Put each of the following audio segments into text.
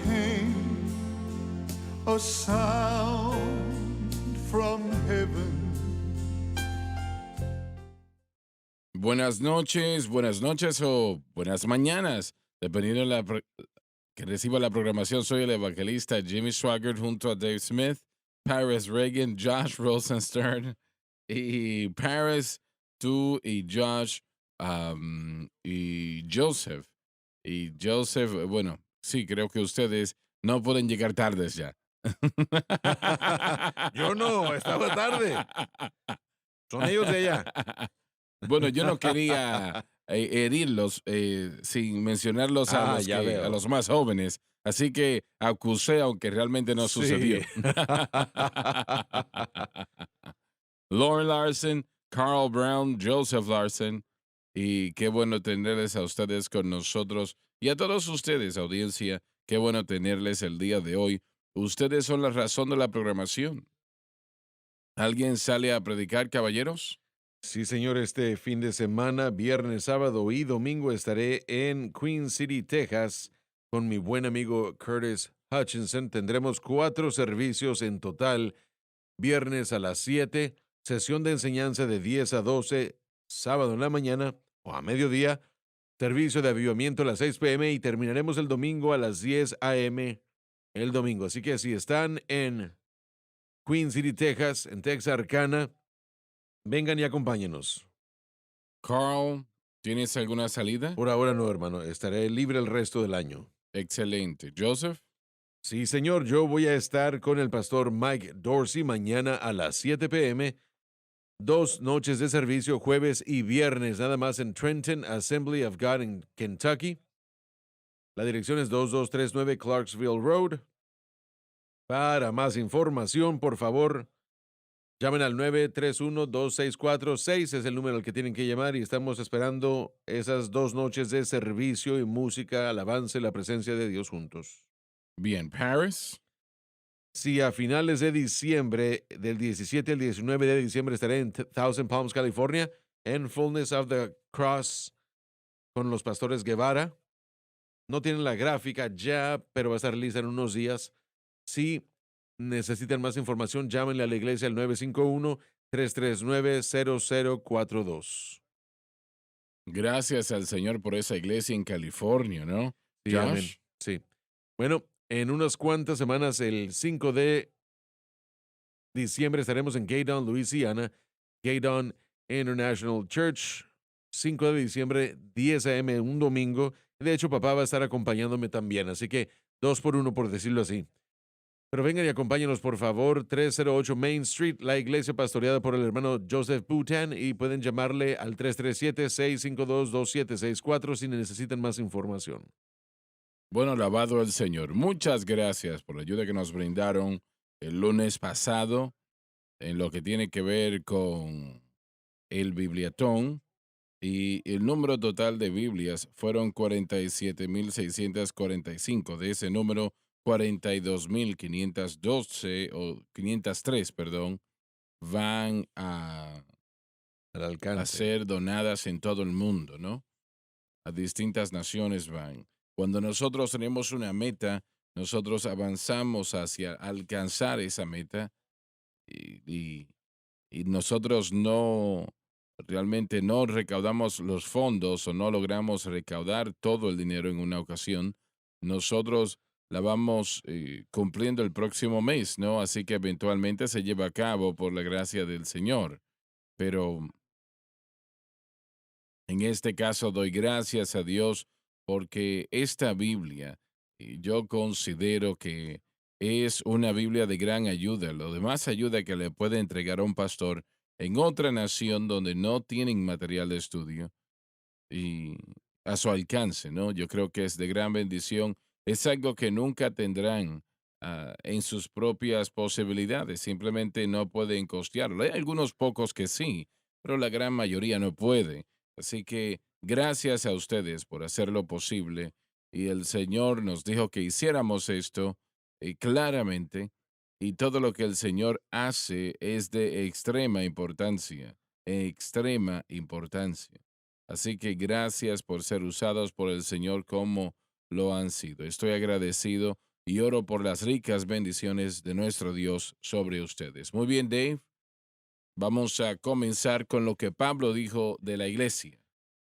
came a sound from heaven. Buenas noches o buenas mañanas, dependiendo de que reciba la programación. Soy el evangelista Jimmy Swaggart junto a Dave Smith, Paris Reagan, Josh Rosenstern y Paris, tú y Josh y Joseph. Y Joseph, bueno, sí, creo que ustedes no pueden llegar tardes ya. Yo no, estaba tarde. Son ellos de allá. Bueno, yo no quería herirlos sin mencionarlos Ya a veo. los más jóvenes, así que acusé, aunque realmente no sucedió. Sí. Lauren Larson, Carl Brown, Joseph Larson, y qué bueno tenerles a ustedes con nosotros y a todos ustedes, audiencia, qué bueno tenerles el día de hoy. Ustedes son la razón de la programación. ¿Alguien sale a predicar, caballeros? Sí, señor, este fin de semana, viernes, sábado y domingo estaré en Queen City, Texas, con mi buen amigo Curtis Hutchinson. Tendremos 4 servicios en total. Viernes a las 7, sesión de enseñanza de 10 a 12, sábado en la mañana o a mediodía, servicio de avivamiento a las 6 p.m. y terminaremos el domingo a las 10 a.m. el domingo. Así que si están en Queen City, Texas, en Texarkana, vengan y acompáñenos. Carl, ¿tienes alguna salida? Por ahora no, hermano. Estaré libre el resto del año. Excelente. Joseph, Sí, señor. Yo voy a estar con el pastor Mike Dorsey mañana a las 7 p.m. 2 noches de servicio, jueves y viernes, nada más en Trenton Assembly of God en Kentucky. La dirección es 2239 Clarksville Road. Para más información, por favor, llamen al 931-264-6, es el número al que tienen que llamar y estamos esperando esas 2 noches de servicio y música, alabanza y la presencia de Dios juntos. bien. Paris, Sí, a finales de diciembre, del 17 al 19 de diciembre, estaré en Thousand Palms, California, en Fullness of the Cross, con los pastores Guevara. No tienen la gráfica ya, pero va a estar lista en unos días. Si necesitan más información, llámenle a la iglesia al 951-339-0042. gracias al Señor por esa iglesia en California, ¿no? Sí, amén. Josh, Sí. Bueno, en unas cuantas semanas, el 5 de diciembre, estaremos en Gaydon, Louisiana. Gaydon International Church, 5 de diciembre, 10 a.m., un domingo. De hecho, papá va a estar acompañándome también, así que 2 por 1, por decirlo así. Pero vengan y acompáñenos, por favor, 308 Main Street, la iglesia pastoreada por el hermano Joseph Boutan, y pueden llamarle al 337-652-2764 si necesitan más información. bueno, alabado el Señor. Muchas gracias por la ayuda que nos brindaron el lunes pasado en lo que tiene que ver con el Bibliatón. Y el número total de Biblias fueron 47,645. De ese número, 42,512 o 503, perdón, van Al a alcance. ser donadas en todo el mundo, ¿no? A distintas naciones van. Cuando nosotros tenemos una meta, nosotros avanzamos hacia alcanzar esa meta y, y- y nosotros no realmente no recaudamos los fondos o no logramos recaudar todo el dinero en una ocasión, nosotros la vamos cumpliendo el próximo mes, ¿no? Así que eventualmente se lleva a cabo por la gracia del Señor. Pero en este caso doy gracias a Dios porque esta Biblia yo considero que es una Biblia de gran ayuda, lo demás ayuda que le puede entregar a un pastor en otra nación donde no tienen material de estudio y a su alcance, ¿no? Yo creo que es de gran bendición. Es algo que nunca tendrán en sus propias posibilidades. Simplemente no pueden costearlo. Hay algunos pocos que sí, pero la gran mayoría no puede. Así que gracias a ustedes por hacerlo posible. Y el Señor nos dijo que hiciéramos esto claramente. Y todo lo que el Señor hace es de extrema importancia. Extrema importancia. Así que gracias por ser usados por el Señor como lo han sido. Estoy agradecido y oro por las ricas bendiciones de nuestro Dios sobre ustedes. Muy bien, Dave. Vamos a comenzar con lo que Pablo dijo de la iglesia.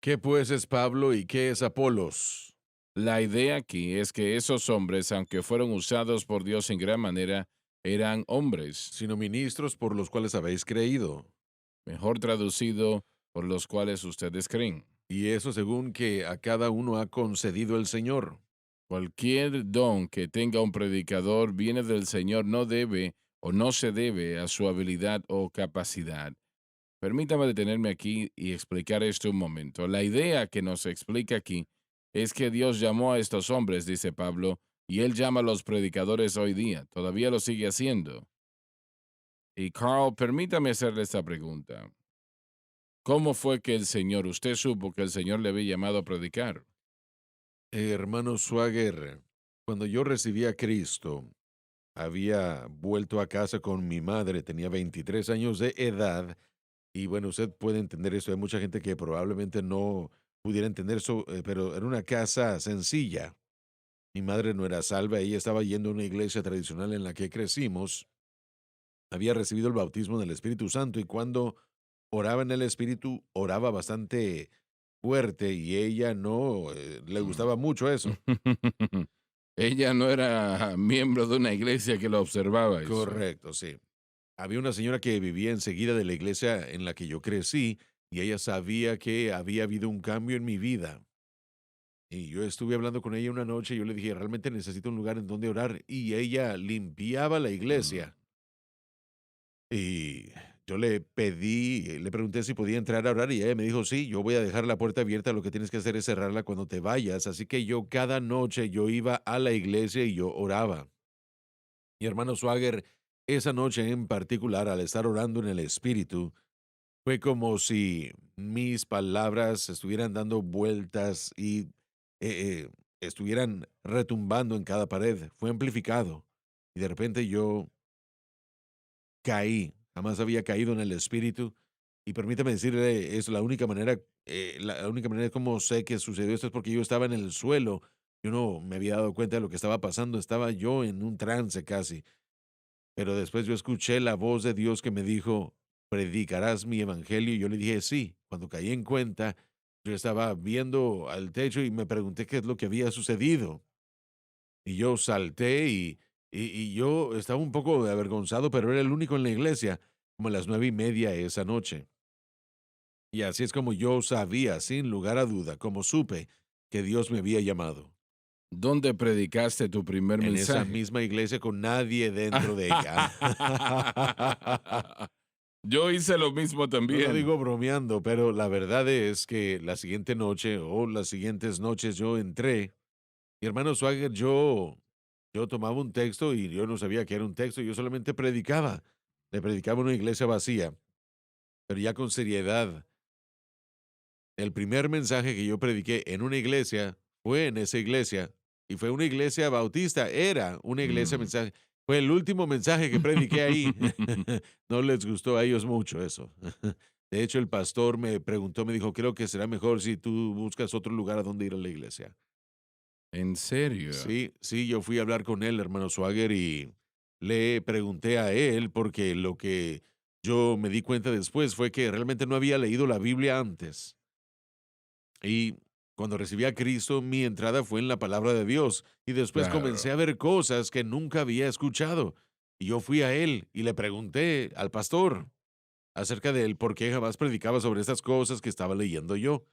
¿Qué pues es Pablo y qué es Apolos? La idea aquí es que esos hombres, aunque fueron usados por Dios en gran manera, eran hombres, Sino ministros por los cuales habéis creído. mejor traducido, por los cuales ustedes creen. Y eso según que a cada uno ha concedido el Señor. Cualquier don que tenga un predicador viene del Señor, no debe o no se debe a su habilidad o capacidad. Permítame detenerme aquí y explicar esto un momento. La idea que nos explica aquí es que Dios llamó a estos hombres, dice Pablo, y él llama a los predicadores hoy día. Todavía lo sigue haciendo. Y Carl, permítame hacerle esta pregunta. ¿Cómo fue que usted supo que el Señor le había llamado a predicar? Hermano Swagger, cuando yo recibí a Cristo, había vuelto a casa con mi madre, tenía 23 años de edad, y bueno, usted puede entender esto. Hay mucha gente que probablemente no pudiera entender eso, pero era una casa sencilla. Mi madre no era salva, ella estaba yendo a una iglesia tradicional en la que crecimos, había recibido el bautismo del Espíritu Santo y cuando oraba en el Espíritu, oraba bastante fuerte y ella no le Mm. gustaba mucho eso. Ella no era miembro de una iglesia que lo observaba eso. Correcto, sí. Había una señora que vivía enseguida de la iglesia en la que yo crecí y ella sabía que había habido un cambio en mi vida. Y yo estuve hablando con ella una noche y yo le dije, realmente necesito un lugar en donde orar. Y ella limpiaba la Mm. iglesia. Y yo le pedí, le pregunté si podía entrar a orar y ella me dijo, sí, yo voy a dejar la puerta abierta, lo que tienes que hacer es cerrarla cuando te vayas. Así que yo cada noche yo iba a la iglesia y yo oraba. Mi hermano Swagger, esa noche en particular, al estar orando en el Espíritu, fue como si mis palabras estuvieran dando vueltas y estuvieran retumbando en cada pared. Fue amplificado. Y de repente yo caí. Jamás había caído en el Espíritu. Y permítame decirle, es la única manera como sé que sucedió esto es porque yo estaba en el suelo. Yo no me había dado cuenta de lo que estaba pasando. Estaba yo en un trance casi. Pero después yo escuché la voz de Dios que me dijo, predicarás mi evangelio. Y yo le dije, sí. Cuando caí en cuenta, yo estaba viendo al techo y me pregunté qué es lo que había sucedido. Y yo salté y yo estaba un poco avergonzado, pero era el único en la iglesia, como a las 9:30 esa noche. Y así es como yo sabía, sin lugar a duda, como supe que Dios me había llamado. ¿Dónde predicaste tu primer En esa mensaje? misma iglesia con nadie dentro de ella. Yo hice lo mismo No lo también. digo bromeando, pero la verdad es que la siguiente noche o las siguientes noches yo entré. Mi hermano Swagger, yo tomaba un texto y yo no sabía que era un texto, yo solamente predicaba. Le predicaba a una iglesia vacía, pero ya con seriedad. El primer mensaje que yo prediqué en una iglesia fue en esa iglesia y fue una iglesia bautista, era una iglesia Mm. mensaje. Fue el último mensaje que prediqué ahí. No les gustó a ellos mucho eso. De hecho, el pastor me preguntó, me dijo, creo que será mejor si tú buscas otro lugar a donde ir a la iglesia. ¿En serio? Sí, sí, yo fui a hablar con él, hermano Swagger, y le pregunté a él, porque lo que yo me di cuenta después fue que realmente no había leído la Biblia antes. Y cuando recibí a Cristo, mi entrada fue en la palabra de Dios. Y después comencé Claro. a ver cosas que nunca había escuchado. Y yo fui a él y le pregunté al pastor acerca de él por qué jamás predicaba sobre estas cosas que estaba leyendo yo.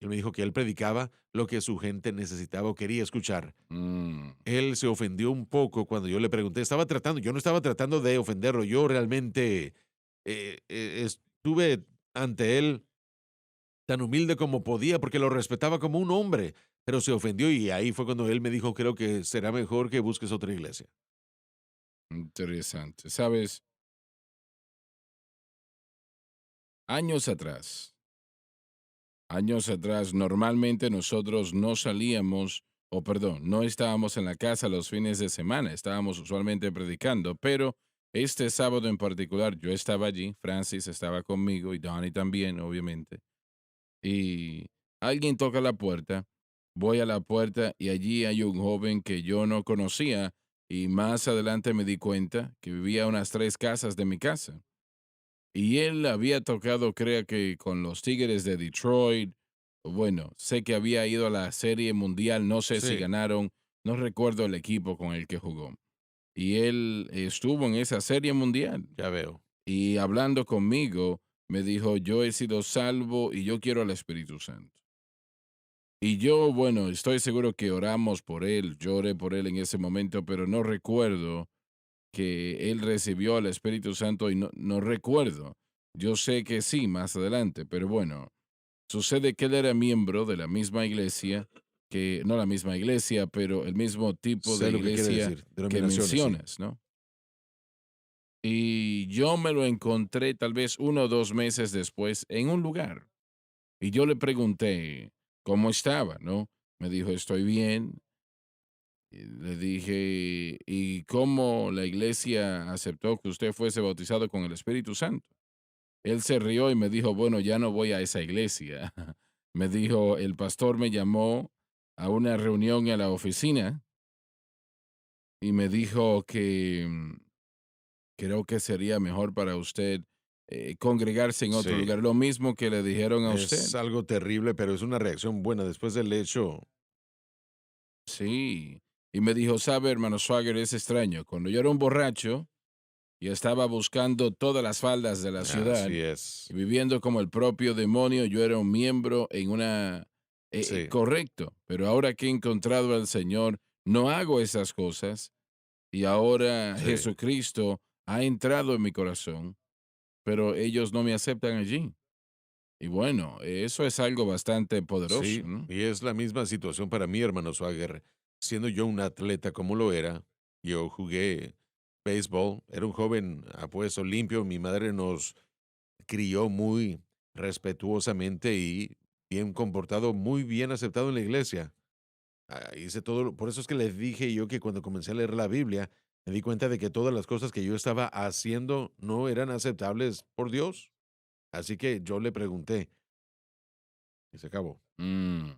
Él me dijo que él predicaba lo que su gente necesitaba o quería escuchar. Mm. Él se ofendió un poco cuando yo le pregunté, yo no estaba tratando de ofenderlo, yo realmente estuve ante él tan humilde como podía porque lo respetaba como un hombre, pero se ofendió y ahí fue cuando él me dijo, creo que será mejor que busques otra iglesia. Interesante. Sabes, años atrás, normalmente nosotros no salíamos, o perdón, no estábamos en la casa los fines de semana, estábamos usualmente predicando, pero este sábado en particular yo estaba allí, Francis estaba conmigo y Donnie también, obviamente, y alguien toca la puerta Voy a la puerta y allí hay un joven que yo no conocía y más adelante me di cuenta que vivía a unas 3 casas de mi casa. Y él había tocado, creo que con los Tigres de Detroit. Bueno, sé que había ido a la Serie Mundial, no sé si Sí, ganaron, no recuerdo el equipo con el que jugó. Y él estuvo en esa Serie Mundial. ya veo. Y hablando conmigo, me dijo, yo he sido salvo y yo quiero al Espíritu Santo. Y yo, bueno, estoy seguro que oramos por él, yo oré por él en ese momento, pero no recuerdo que él recibió al Espíritu Santo y no recuerdo. Yo sé que sí, más adelante, pero bueno, sucede que él era miembro de la misma iglesia, que no la misma iglesia, pero el mismo tipo de Sé lo que quiere iglesia decir. que Denominaciones, sí. mencionas, ¿no? Y yo me lo encontré tal vez 1 o 2 meses después en un lugar. Y yo le pregunté cómo estaba, ¿no? Me dijo, estoy bien. Y le dije, ¿y cómo la iglesia aceptó que usted fuese bautizado con el Espíritu Santo? Él se rió y me dijo, bueno, ya no voy a esa iglesia. Me dijo, el pastor me llamó a una reunión a la oficina y me dijo que creo que sería mejor para usted congregarse en otro Sí. lugar. Lo mismo que le dijeron a usted. Es algo terrible, pero es una reacción buena después del hecho. Sí. Y me dijo, sabe, hermano Swagger, es extraño. Cuando yo era un borracho y estaba buscando todas las faldas de la ciudad Así y es. viviendo como el propio demonio, yo era un miembro en una... Sí, correcto, pero ahora que he encontrado al Señor, no hago esas cosas y ahora sí, Jesucristo ha entrado en mi corazón, pero ellos no me aceptan allí. Y bueno, eso es algo bastante poderoso, sí. ¿no? Y es la misma situación para mí, hermano Swagger. Siendo yo un atleta como lo era, yo jugué béisbol, era un joven apuesto, limpio. Mi madre nos crió muy respetuosamente y bien comportado, muy bien aceptado en la iglesia. Hice todo, por eso es que les dije yo que cuando comencé a leer la Biblia, me di cuenta de que todas las cosas que yo estaba haciendo no eran aceptables por Dios. Así que yo le pregunté y se acabó. Mm,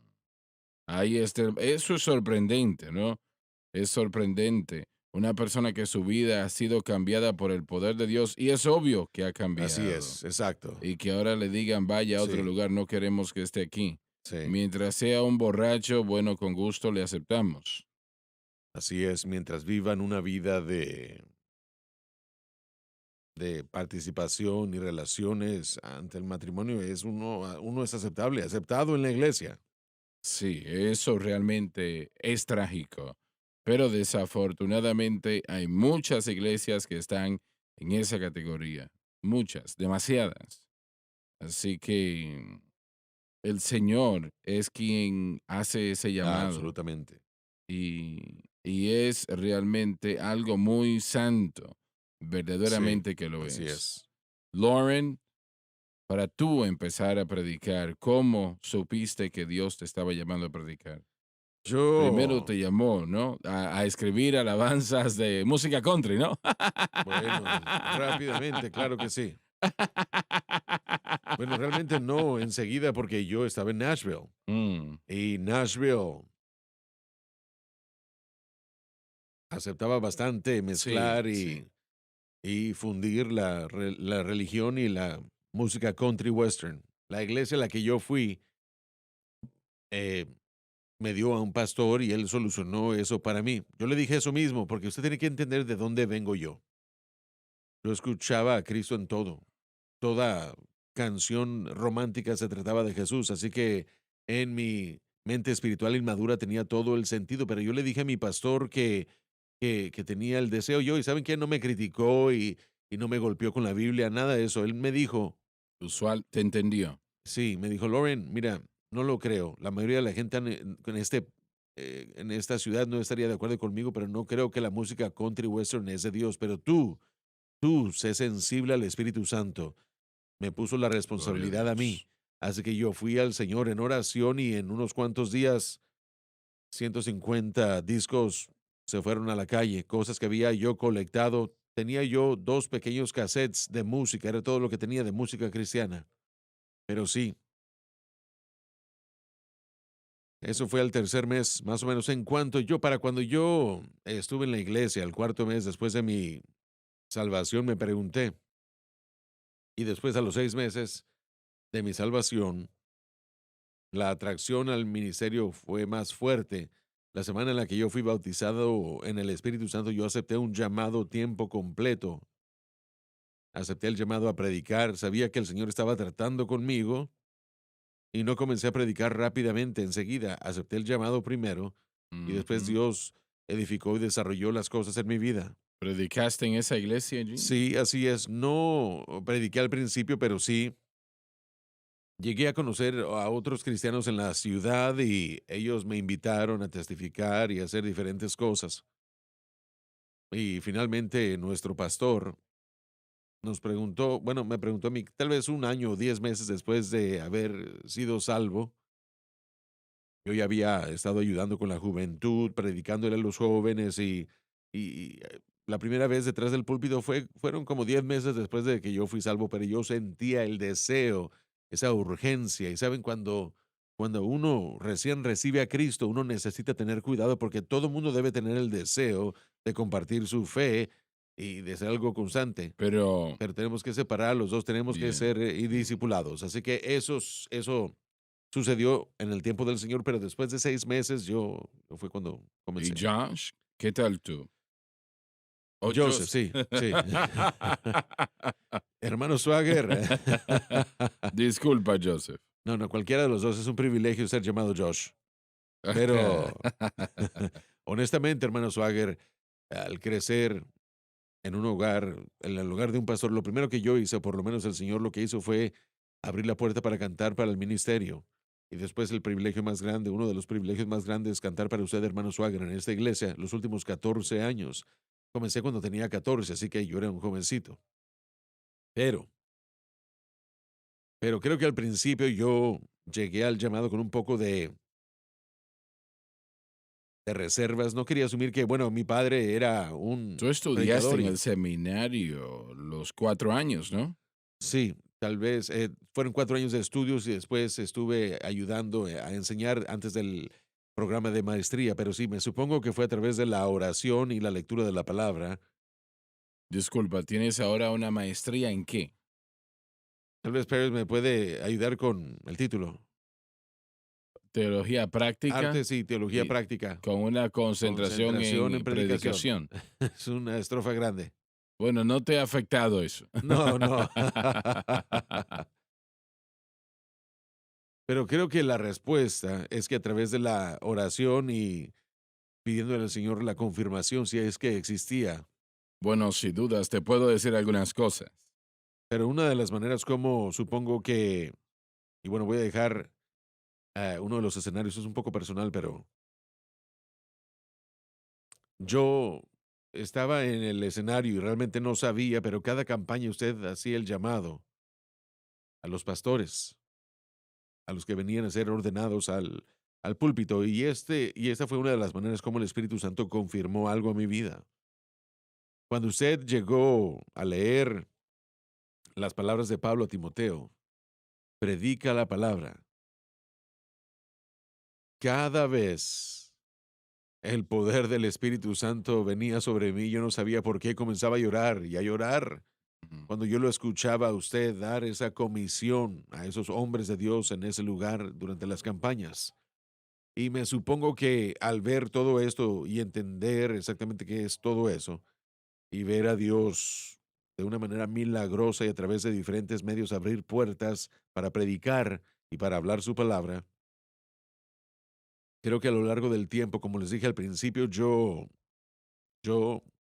ahí este, eso es sorprendente, ¿no? Es sorprendente. Una persona que su vida ha sido cambiada por el poder de Dios y es obvio que ha Así cambiado. es, exacto. Y que ahora le digan, vaya a otro Sí, lugar, no queremos que esté aquí. sí. Mientras sea un borracho, bueno, con gusto le aceptamos. Así es, mientras vivan una vida de participación y relaciones ante el matrimonio, es uno es aceptable, aceptado en la iglesia. Sí, eso realmente es trágico, pero desafortunadamente hay muchas iglesias que están en esa categoría, muchas, demasiadas. Así que el Señor es quien hace ese llamado Absolutamente. y es realmente algo muy santo, Sí, verdaderamente que lo así es. es. Lauren, para tú empezar a predicar, ¿cómo supiste que Dios te estaba llamando a predicar? Primero Yo, te llamó, ¿no? A escribir alabanzas de música country, ¿no? bueno, rápidamente, claro que sí. Bueno, realmente no enseguida porque yo estaba en Nashville Mm, y Nashville aceptaba bastante sí, mezclar sí. y fundir la religión y la música country western. La iglesia a la que yo fui eh, me dio a un pastor y él solucionó eso para mí. Yo le dije eso mismo, porque usted tiene que entender de dónde vengo yo. Yo escuchaba a Cristo en todo. Toda canción romántica se trataba de Jesús, así que en mi mente espiritual inmadura tenía todo el sentido, pero yo le dije a mi pastor que tenía el deseo yo, y ¿saben qué? No me criticó y no me golpeó con la Biblia, nada de eso. Él me dijo, Usual, te entendió. sí, me dijo, Lauren, mira, no lo creo. La mayoría de la gente en esta ciudad no estaría de acuerdo conmigo, pero no creo que la música country western es de Dios. Pero tú, sé sensible al Espíritu Santo. Me puso la Gloria a responsabilidad a mí. Dios. Así que yo fui al Señor en oración y en unos cuantos días, 150 discos se fueron a la calle, cosas que había yo colectado. Tenía yo 2 pequeños cassettes de música, era todo lo que tenía de música cristiana. Pero sí, Eso fue al tercer mes, más o menos. Para cuando yo estuve en la iglesia, al cuarto mes después de mi salvación, me pregunté, y después a los 6 meses de mi salvación, la atracción al ministerio fue más fuerte. La semana en la que yo fui bautizado en el Espíritu Santo, yo acepté un llamado tiempo completo. Acepté el llamado a predicar. Sabía que el Señor estaba tratando conmigo y no comencé a predicar rápidamente enseguida. Acepté el llamado primero y después Ujú. Dios edificó y desarrolló las cosas en mi vida. ¿Predicaste en esa iglesia allí? Sí, así es. No prediqué al principio, pero sí llegué a conocer a otros cristianos en la ciudad y ellos me invitaron a testificar y a hacer diferentes cosas. Y finalmente nuestro pastor nos preguntó, bueno, me preguntó a mí, tal vez un año o 10 meses después de haber sido salvo, yo ya había estado ayudando con la juventud, predicándole a los jóvenes y la primera vez detrás del púlpito fueron como 10 meses después de que yo fui salvo, pero yo sentía el deseo, esa urgencia. Y saben, cuando uno recién recibe a Cristo, uno necesita tener cuidado porque todo mundo debe tener el deseo de compartir su fe y de ser algo constante. Pero, Pero tenemos que separar, los dos tenemos que bien. ser y discipulados. Así que eso sucedió en el tiempo del Señor, pero después de 6 meses yo fue cuando ¿Y comencé. Josh? ¿Qué tal tú? ¿O Joseph, Joseph? sí, sí. Hermano Swagger. Disculpa, Joseph. No, no, cualquiera de los dos es un privilegio ser llamado Josh. Pero honestamente, hermano Swagger, al crecer en un hogar, en el hogar de un pastor, lo primero que yo hice, por lo menos el Señor lo que hizo fue abrir la puerta para cantar para el ministerio. Y después el privilegio más grande, uno de los privilegios más grandes, cantar para usted, hermano Swagger, en esta iglesia, los últimos 14 años. Comencé cuando tenía 14, así que yo era un jovencito. Pero, pero creo que al principio yo llegué al llamado con un poco de reservas. No quería asumir que, bueno, mi padre era un Tú estudiaste predicador en y el seminario los 4 años, ¿no? sí, tal vez fueron 4 años de estudios y después estuve ayudando a enseñar antes del programa de maestría, pero sí, me supongo que fue a través de la oración y la lectura de la palabra. Disculpa, ¿tienes ahora una maestría en qué? Tal vez Pérez me puede ayudar con el título. Teología práctica Artes y teología y práctica. con una concentración Concentración en en predicación. predicación. Es una estrofa grande. Bueno, no te ha afectado eso. No, no. Pero creo que la respuesta es que a través de la oración y pidiéndole al Señor la confirmación si es que existía. Bueno, sin dudas, te puedo decir algunas cosas. Pero una de las maneras como supongo que, y bueno, voy a dejar uno de los escenarios, es un poco personal, pero yo estaba en el escenario y realmente no sabía, pero cada campaña usted hacía el llamado a los pastores, a los que venían a ser ordenados al púlpito. Y esta fue una de las maneras como el Espíritu Santo confirmó algo a mi vida. Cuando usted llegó a leer las palabras de Pablo a Timoteo, predica la palabra. Cada vez el poder del Espíritu Santo venía sobre mí, yo no sabía por qué, comenzaba a llorar y a llorar Ujú. cuando yo lo escuchaba a usted dar esa comisión a esos hombres de Dios en ese lugar durante las campañas. Y me supongo que al ver todo esto y entender exactamente qué es todo eso, y ver a Dios de una manera milagrosa y a través de diferentes medios abrir puertas para predicar y para hablar su palabra, creo que a lo largo del tiempo, como les dije al principio,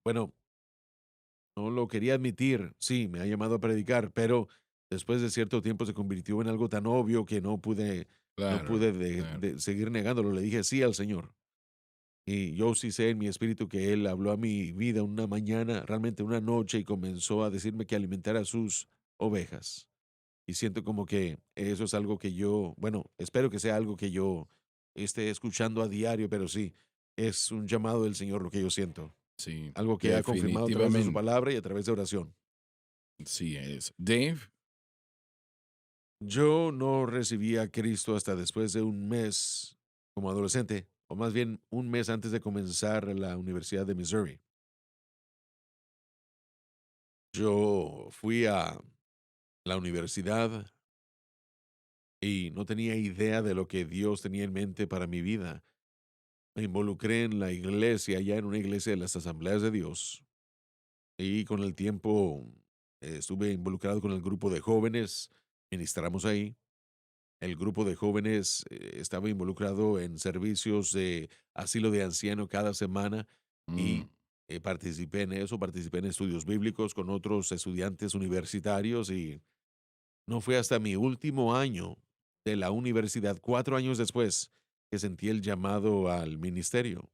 bueno, no lo quería admitir, sí, me ha llamado a predicar, pero después de cierto tiempo se convirtió en algo tan obvio que no Claro, pude claro. de seguir negándolo. Le dije sí al Señor. Y yo sí sé en mi espíritu que Él habló a mi vida una mañana, realmente una noche, y comenzó a decirme que alimentara sus ovejas. Y siento como que eso es algo que yo, bueno, espero que sea algo que yo esté escuchando a diario, pero sí, es un llamado del Señor lo que yo siento. Sí, Algo que ha confirmado a través de su definitivamente. palabra y a través de oración. Sí es. Dave, Yo no recibí a Cristo hasta después de un mes como adolescente, o más bien un mes antes de comenzar la Universidad de Missouri. Yo fui a la universidad y no tenía idea de lo que Dios tenía en mente para mi vida. Me involucré en la iglesia, ya en una iglesia de las Asambleas de Dios, y con el tiempo estuve involucrado con el grupo de jóvenes, ministramos ahí. El grupo de jóvenes estaba involucrado en servicios de asilo de anciano cada semana Mm, y participé en eso, participé en estudios bíblicos con otros estudiantes universitarios y no fue hasta mi último año de la universidad, 4 años después, que sentí el llamado al ministerio.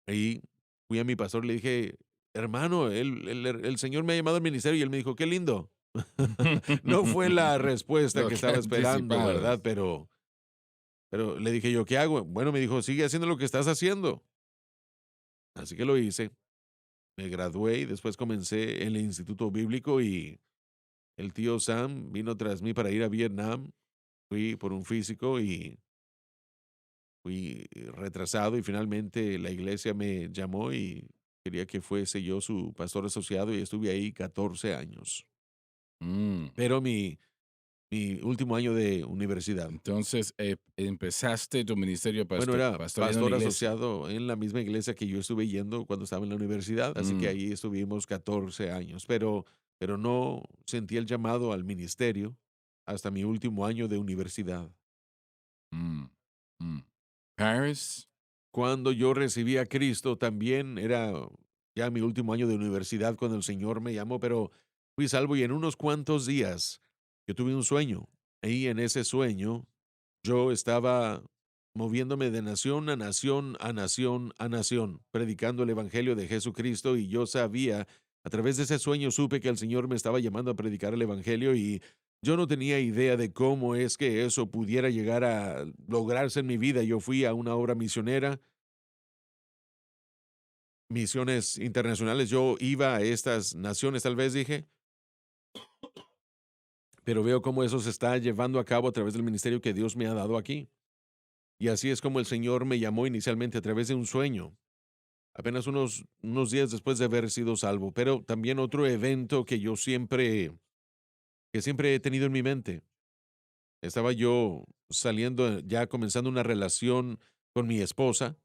Y fui a mi pastor y le dije, hermano, el Señor me ha llamado al ministerio y él me dijo, qué lindo. No fue la respuesta lo que que estaba esperando, ¿verdad? anticipabas. Pero le dije yo, ¿qué hago? Bueno, me dijo, sigue haciendo lo que estás haciendo. Así que lo hice. Me gradué y después comencé en el Instituto Bíblico y el tío Sam vino tras mí para ir a Vietnam. Fui por un físico y fui retrasado y finalmente la iglesia me llamó y quería que fuese yo su pastor asociado y estuve ahí 14 años. Mm. Pero mi último año de universidad. Entonces, empezaste tu ministerio Bueno, era pastoreando en la pastor iglesia. asociado en la misma iglesia que yo estuve yendo cuando estaba en la universidad, así que Mm, ahí estuvimos 14 años, pero no sentí el llamado al ministerio hasta mi último año de universidad. mm, mm. Paris. Cuando yo recibí a Cristo también era ya mi último año de universidad cuando el Señor me llamó, pero fui salvo y en unos cuantos días yo tuve un sueño y en ese sueño yo estaba moviéndome de nación a nación a nación a nación, predicando el Evangelio de Jesucristo y yo sabía, a través de ese sueño supe que el Señor me estaba llamando a predicar el Evangelio y yo no tenía idea de cómo es que eso pudiera llegar a lograrse en mi vida. Yo fui a una obra misionera, misiones internacionales, yo iba a estas naciones, tal vez dije, pero veo cómo eso se está llevando a cabo a través del ministerio que Dios me ha dado aquí. Y así es como el Señor me llamó inicialmente a través de un sueño, apenas unos días después de haber sido salvo, pero también otro evento que siempre he tenido en mi mente. Estaba yo saliendo, ya comenzando una relación con mi esposa,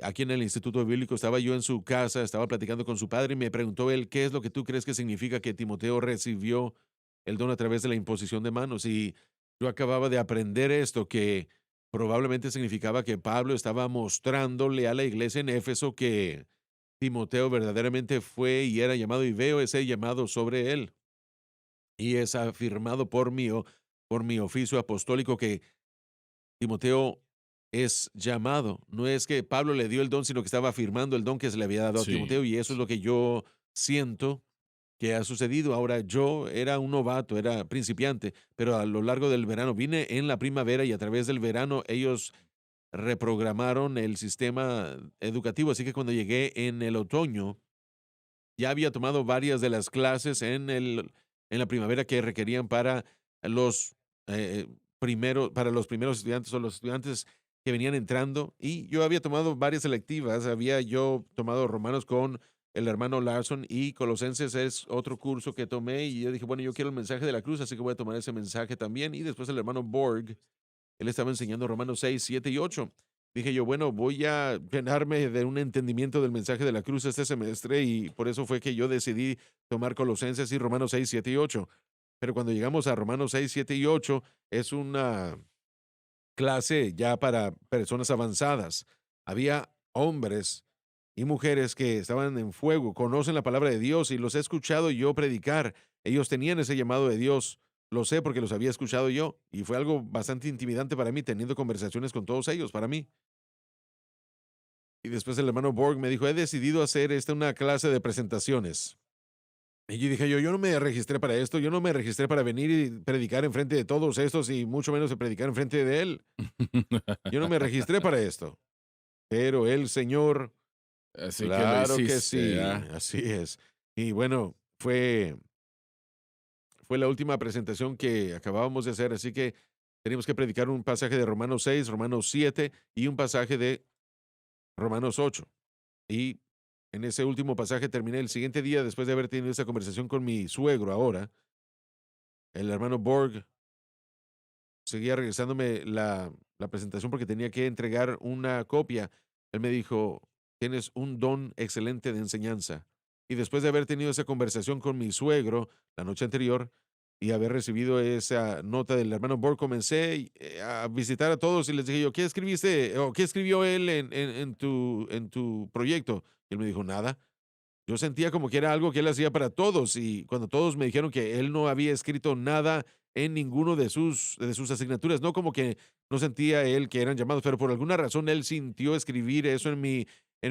aquí en el Instituto Bíblico, estaba yo en su casa, estaba platicando con su padre y me preguntó él, ¿qué es lo que tú crees que significa que Timoteo recibió el don a través de la imposición de manos? Y yo acababa de aprender esto, que probablemente significaba que Pablo estaba mostrándole a la iglesia en Éfeso que Timoteo verdaderamente fue y era llamado y veo ese llamado sobre él. Y es afirmado por mi oficio apostólico que Timoteo es llamado. No es que Pablo le dio el don, sino que estaba afirmando el don que se le había dado a Sí. Timoteo y eso es lo que yo siento que ha sucedido. Ahora, yo era un novato, era principiante, pero a lo largo del verano vine en la primavera y a través del verano ellos reprogramaron el sistema educativo, así que cuando llegué en el otoño, ya había tomado varias de las clases en la primavera que requerían para los para los primeros estudiantes o los estudiantes que venían entrando. Y yo había tomado varias selectivas. Había yo tomado Romanos con el hermano Larson y Colosenses es otro curso que tomé. Y yo dije, bueno, yo quiero el mensaje de la cruz, así que voy a tomar ese mensaje también. Y después el hermano Borg, él estaba enseñando Romanos 6 7 y 8. Dije yo, bueno, voy a llenarme de un entendimiento del mensaje de la cruz este semestre y por eso fue que yo decidí tomar Colosenses y Romanos 6 7 y 8. Pero cuando llegamos a Romanos 6 7 y 8 es una clase ya para personas avanzadas. Había hombres y mujeres que estaban en fuego, conocen la palabra de Dios y los he escuchado yo predicar. Ellos tenían ese llamado de Dios. Lo sé porque los había escuchado yo y fue algo bastante intimidante para mí teniendo conversaciones con todos ellos, para mí. Y después el hermano Borg me dijo, he decidido hacer una clase de presentaciones. Y yo dije yo no me registré para esto, yo no me registré para venir y predicar enfrente de todos estos y mucho menos de predicar enfrente de él. Yo no me registré para esto. Pero el Señor, Así que lo claro que hiciste, sí, ¿ah? así es. Y bueno, fue la última presentación que acabábamos de hacer, así que teníamos que predicar un pasaje de Romanos 6, Romanos 7 y un pasaje de Romanos 8. Y en ese último pasaje terminé el siguiente día, después de haber tenido esa conversación con mi suegro ahora, el hermano Borg seguía regresándome la presentación porque tenía que entregar una copia. Él me dijo, tienes un don excelente de enseñanza. Y después de haber tenido esa conversación con mi suegro la noche anterior y haber recibido esa nota del hermano Borg, comencé a visitar a todos y les dije yo, ¿qué escribiste o qué escribió él en tu proyecto? Y él me dijo, nada. Yo sentía como que era algo que él hacía para todos y cuando todos me dijeron que él no había escrito nada en ninguno de sus asignaturas, no como que no sentía él que eran llamados, pero por alguna razón él sintió escribir eso en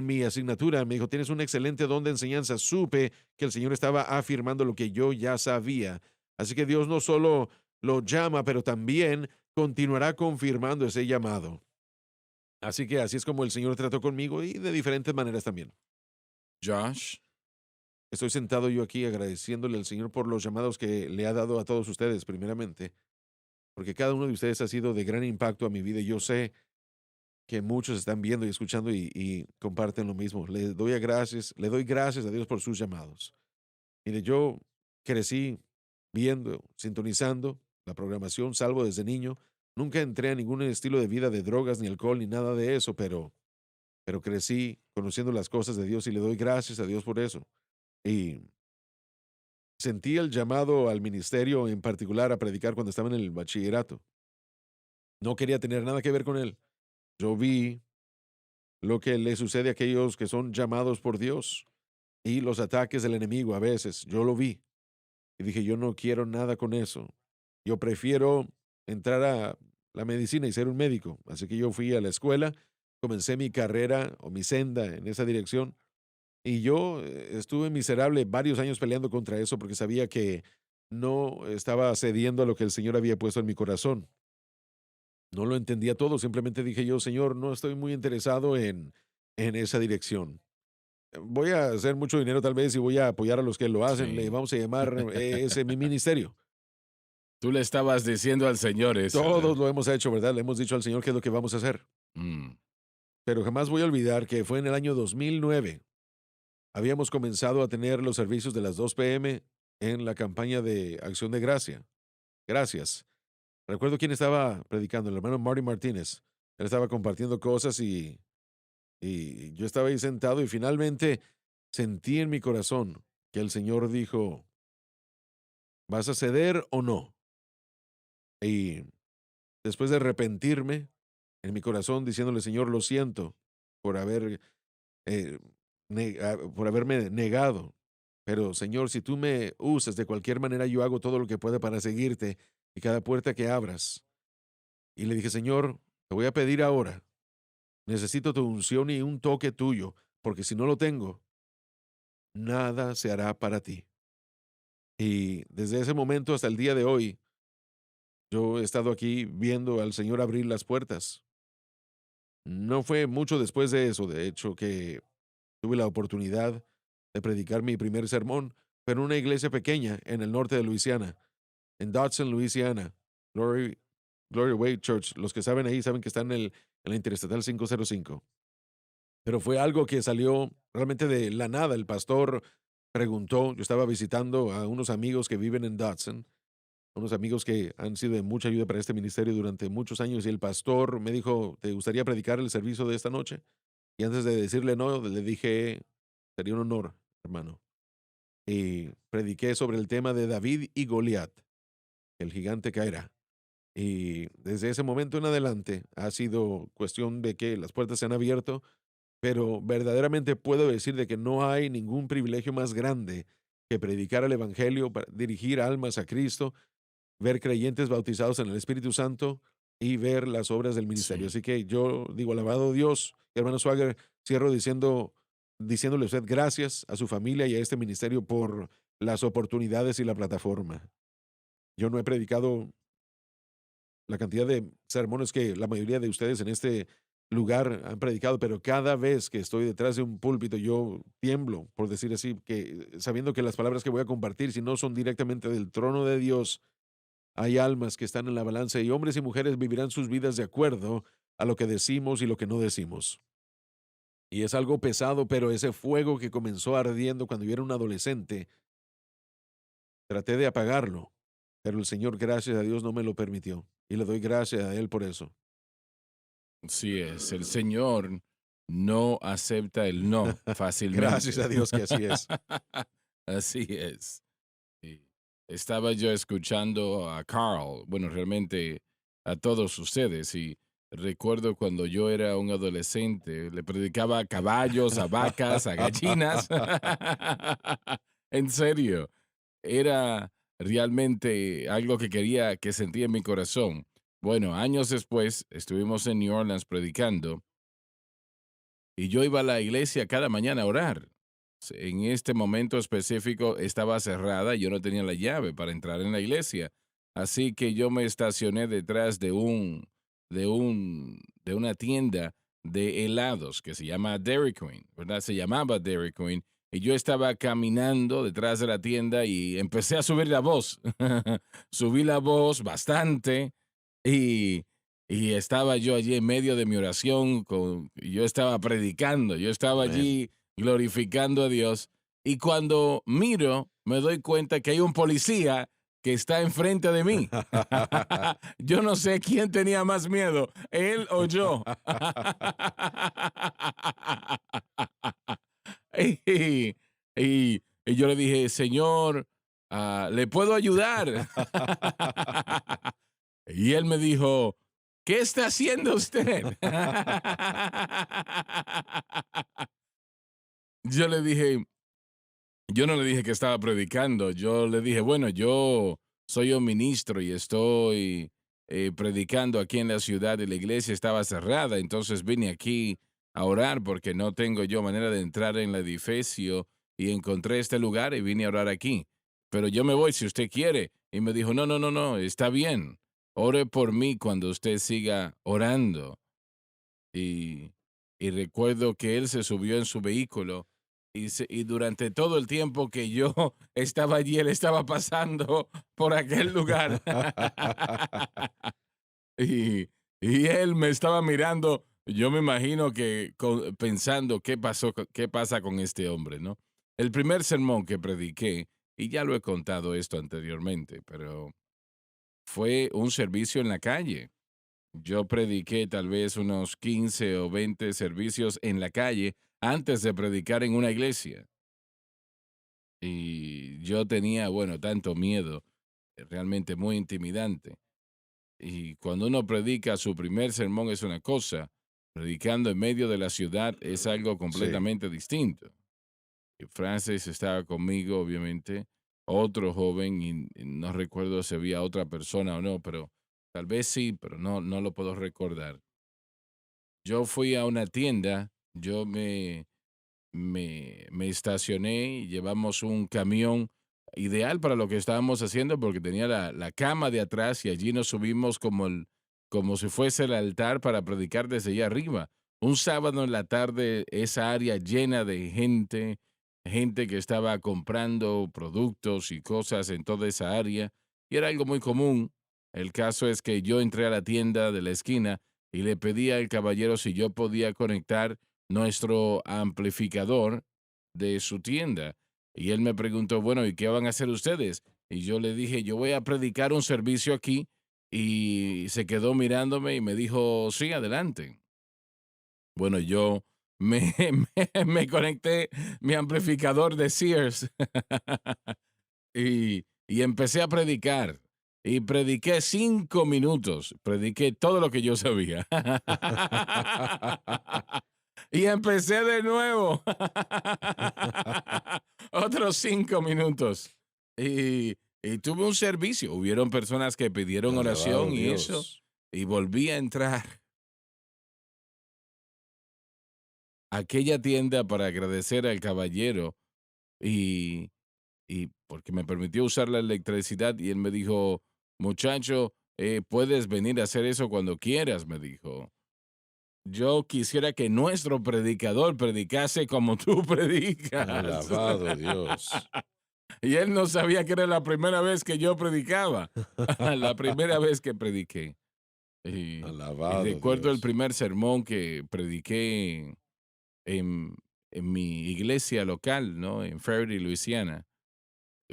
mi asignatura. Me dijo, tienes un excelente don de enseñanza. Supe que el Señor estaba afirmando lo que yo ya sabía. Así que Dios no solo lo llama, pero también continuará confirmando ese llamado. Así que así es como el Señor trató conmigo y de diferentes maneras también. Josh, Estoy sentado yo aquí agradeciéndole al Señor por los llamados que le ha dado a todos ustedes, primeramente, porque cada uno de ustedes ha sido de gran impacto a mi vida y yo sé que muchos están viendo y escuchando y comparten lo mismo. Le doy gracias a Dios por sus llamados. Mire, yo crecí viendo, sintonizando la programación, salvo desde niño. Nunca entré a ningún estilo de vida de drogas, ni alcohol, ni nada de eso, pero crecí conociendo las cosas de Dios y le doy gracias a Dios por eso. Y sentí el llamado al ministerio, en particular a predicar cuando estaba en el bachillerato. No quería tener nada que ver con él. Yo vi lo que le sucede a aquellos que son llamados por Dios y los ataques del enemigo a veces. Yo lo vi y dije, yo no quiero nada con eso. Yo prefiero entrar a la medicina y ser un médico. Así que yo fui a la escuela, comencé mi carrera o mi senda en esa dirección. Y yo estuve miserable varios años peleando contra eso porque sabía que no estaba cediendo a lo que el Señor había puesto en mi corazón. No lo entendía todo, simplemente dije yo, Señor, no estoy muy interesado en esa dirección. Voy a hacer mucho dinero tal vez y voy a apoyar a los que lo hacen, le sí. vamos a llamar ese mi ministerio. Tú le estabas diciendo al Señor eso, Todos ¿verdad? lo hemos hecho, ¿verdad? Le hemos dicho al Señor qué es lo que vamos a hacer. Mm, Pero jamás voy a olvidar que fue en el año 2009. Habíamos comenzado a tener los servicios de las 2 p.m. en la campaña de Acción de Gracia. Gracias. Recuerdo quién estaba predicando, el hermano Marty Martínez. Él estaba compartiendo cosas y yo estaba ahí sentado y finalmente sentí en mi corazón que el Señor dijo, ¿vas a ceder o no? Y después de arrepentirme en mi corazón diciéndole, Señor, lo siento por eh, por haberme negado. Pero Señor, si tú me usas de cualquier manera, yo hago todo lo que pueda para seguirte y cada puerta que abras. Y le dije, Señor, te voy a pedir ahora, necesito tu unción y un toque tuyo, porque si no lo tengo, nada se hará para ti. Y desde ese momento hasta el día de hoy, yo he estado aquí viendo al Señor abrir las puertas. No fue mucho después de eso, de hecho, que tuve la oportunidad de predicar mi primer sermón, pero en una iglesia pequeña en el norte de Luisiana, en Dodson, Luisiana. Glory, Glory Way Church. Los que saben ahí saben que está en la Interestatal 505. Pero fue algo que salió realmente de la nada. El pastor preguntó, yo estaba visitando a unos amigos que viven en Dodson, unos amigos que han sido de mucha ayuda para este ministerio durante muchos años, y el pastor me dijo, ¿te gustaría predicar el servicio de esta noche? Y antes de decirle no, le dije, sería un honor, hermano. Y prediqué sobre el tema de David y Goliat, el gigante caerá. Y desde ese momento en adelante ha sido cuestión de que las puertas se han abierto, pero verdaderamente puedo decir de que no hay ningún privilegio más grande que predicar el evangelio, para dirigir almas a Cristo, ver creyentes bautizados en el Espíritu Santo y ver las obras del ministerio. sí. Así que yo digo, alabado Dios, hermano Swagger, cierro diciéndole a usted gracias a su familia y a este ministerio por las oportunidades y la plataforma. Yo no he predicado la cantidad de sermones que la mayoría de ustedes en este lugar han predicado, pero cada vez que estoy detrás de un púlpito yo tiemblo, por decir así, que sabiendo que las palabras que voy a compartir, si no son directamente del trono de Dios, Hay almas que están en la balanza y hombres y mujeres vivirán sus vidas de acuerdo a lo que decimos y lo que no decimos. Y es algo pesado, pero ese fuego que comenzó ardiendo cuando yo era un adolescente, traté de apagarlo, pero el Señor, gracias a Dios, no me lo permitió. Y le doy gracias a Él por eso. Sí es, el Señor no acepta el no Gracias fácilmente. a Dios que así es. Así es. Sí. Estaba yo escuchando a Carl, bueno, realmente a todos ustedes, y recuerdo cuando yo era un adolescente, le predicaba a caballos, a vacas, a gallinas. En serio, era realmente algo que quería, que sentía en mi corazón. Bueno, años después estuvimos en New Orleans predicando y yo iba a la iglesia cada mañana a orar. En este momento específico estaba cerrada, yo no tenía la llave para entrar en la iglesia. Así que yo me estacioné detrás de una tienda de helados que se llama Dairy Queen, ¿verdad? Se llamaba Dairy Queen. Y yo estaba caminando detrás de la tienda y empecé a subir la voz. Subí la voz bastante y estaba yo allí en medio de mi oración, yo estaba predicando, yo estaba Amén. allí glorificando a Dios. Y cuando miro, me doy cuenta que hay un policía que está enfrente de mí. Yo no sé quién tenía más miedo, él o yo. y, y yo le dije, Señor, ¿le puedo ayudar? Y él me dijo, ¿qué está haciendo usted? Yo le dije, yo no le dije que estaba predicando, yo le dije, bueno, yo soy un ministro y estoy predicando aquí en la ciudad y la iglesia estaba cerrada, entonces vine aquí a orar porque no tengo yo manera de entrar en el edificio y encontré este lugar y vine a orar aquí. Pero yo me voy si usted quiere. Y me dijo, no, no, no, no, está bien. Ore por mí cuando usted siga orando. Y, y recuerdo que él se subió en su vehículo y durante todo el tiempo que yo estaba allí, él estaba pasando por aquel lugar. y, y él me estaba mirando, yo me imagino que pensando qué pasó, qué pasa con este hombre, ¿no? El primer sermón que prediqué, y ya lo he contado esto anteriormente, pero fue un servicio en la calle. Yo prediqué tal vez unos 15 o 20 servicios en la calle antes de predicar en una iglesia. Y yo tenía, bueno, tanto miedo, realmente muy intimidante. Y cuando uno predica, su primer sermón es una cosa, predicando en medio de la ciudad es algo Sí. completamente distinto. Y Francis estaba conmigo, obviamente, otro joven, y no recuerdo si había otra persona o no, pero tal vez sí, pero no, no lo puedo recordar. Yo fui a una tienda, yo me estacioné y llevamos un camión ideal para lo que estábamos haciendo porque tenía la cama de atrás y allí nos subimos como si fuese el altar para predicar desde allá arriba. Un sábado en la tarde, esa área llena de gente, gente que estaba comprando productos y cosas en toda esa área, y era algo muy común. El caso es que yo entré a la tienda de la esquina y le pedí al caballero si yo podía conectar nuestro amplificador de su tienda. Y él me preguntó, bueno, ¿y qué van a hacer ustedes? Y yo le dije, yo voy a predicar un servicio aquí. Y se quedó mirándome y me dijo, sí, adelante. Bueno, yo me, me conecté mi amplificador de Sears y empecé a predicar. Y prediqué 5 minutos, prediqué todo lo que yo sabía. Y empecé de nuevo. Otros 5 minutos. Y tuve un servicio. Hubieron personas que pidieron oración Alabado y eso. Dios. Y volví a entrar a aquella tienda para agradecer al caballero. Y, y porque me permitió usar la electricidad. Y él me dijo, muchacho, puedes venir a hacer eso cuando quieras, me dijo. Yo quisiera que nuestro predicador predicase como tú predicas. Alabado Dios. Y él no sabía que era la primera vez que yo predicaba, la primera vez que prediqué. Y Alabado recuerdo el Dios. primer sermón que prediqué en, en mi iglesia local, ¿no? En Fairleigh, Luisiana.